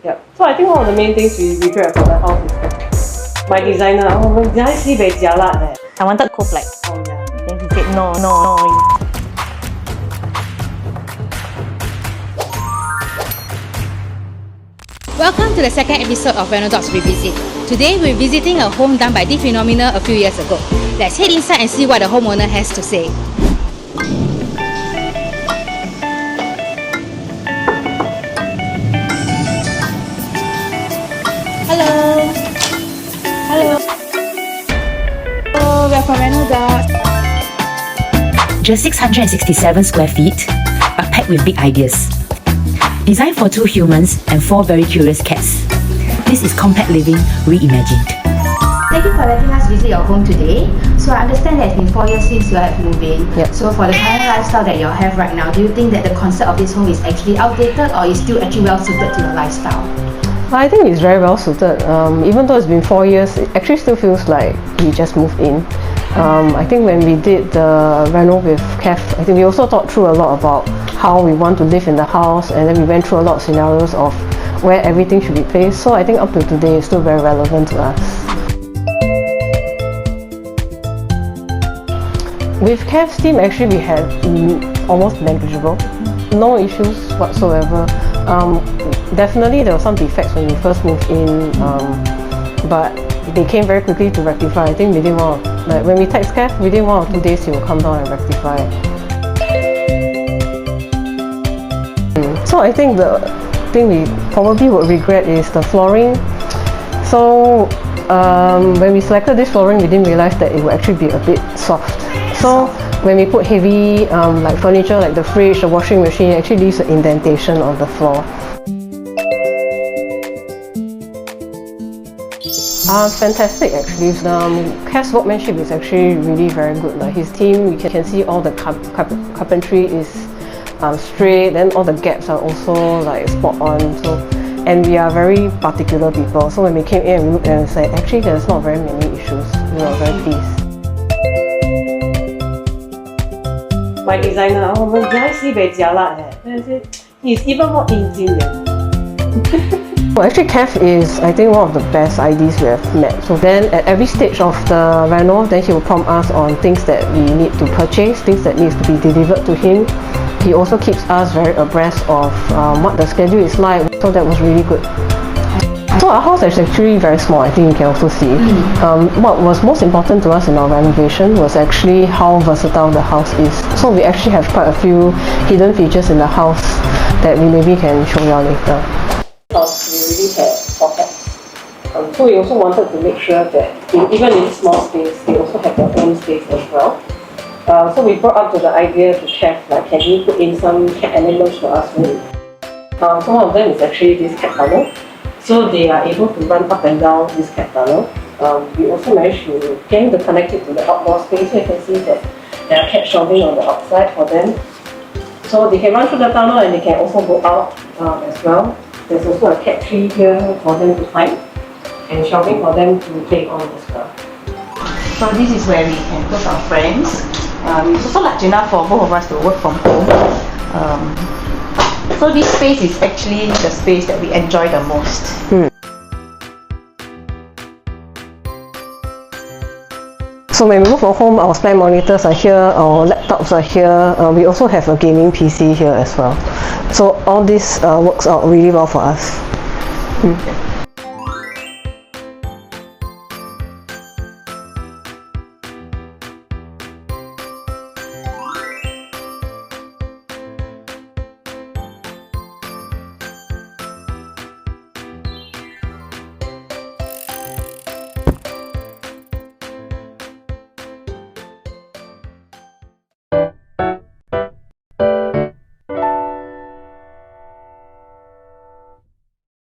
Yep. So I think one of the main things we regret about the house is that my designer, my designer is very jialat eh. I wanted cool black. Oh yeah. Then he said no. Welcome to the second episode of Renodots Revisit. Today we're visiting a home done by the phenomenal a few years ago. Let's head inside and see what the homeowner has to say. Hello. We're from Renodots. Just 667 square feet, but packed with big ideas. Designed for 2 humans and 4 very curious cats. This is compact living reimagined. Thank you for letting us visit your home today. So I understand that it's been 4 years since you have moved in. Yep. So for the current lifestyle that you have right now, do you think that the concept of this home is actually outdated or is still actually well suited to your lifestyle? I think it's very well suited. Even though it's been 4 years, it actually still feels like we just moved in. I think when we did the reno with Kev, I think we also thought through a lot about how we want to live in the house, and then we went through a lot of scenarios of where everything should be placed. So I think up to today it's still very relevant to us. With Kev's team, actually we had almost negligible, no issues whatsoever. Definitely there were some defects when we first moved in, but they came very quickly to rectify. I think within when we text Kev, within 1 or 2 days he will come down and rectify. So I think the thing we probably would regret is the flooring. So when we selected this flooring, we didn't realize that it would actually be a bit soft. So when we put heavy like furniture like the fridge, the washing machine, it actually leaves an indentation on the floor. Fantastic actually. Kev's workmanship is actually really very good. Like his team, you can see all the carpentry is straight, and all the gaps are also like spot on. So, and we are very particular people. So when we came in and we looked and said, actually there's not very many issues. We were very pleased. My designer, my designer is very jialat eh. He's even more engineer. Well, actually Kev is, I think, one of the best IDs we have met. So then at every stage of the reno, then he will prompt us on things that we need to purchase, things that needs to be delivered to him. He also keeps us very abreast of what the schedule is like, so that was really good. So our house is actually very small, I think you can also see. What was most important to us in our renovation was actually how versatile the house is. So we actually have quite a few hidden features in the house that we maybe can show you all later. We really had 4 cats. So we also wanted to make sure that even in small space, they also have their own space as well. So we brought up to the idea to Kev, like, can you put in some cat animals for us? So one of them is actually this cat tunnel. So they are able to run up and down this cat tunnel. We also managed to get to connect it to the outdoor space. So you can see that there are cat shelving on the outside for them. So they can run through the tunnel and they can also go out as well. There's also a cat tree here for them to climb and shelving for them to play on as well. So this is where we can put our friends. It's also large enough for both of us to work from home. So this space is actually the space that we enjoy the most. So when we work from home, our spare monitors are here, our laptops are here. We also have a gaming PC here as well. So all this works out really well for us.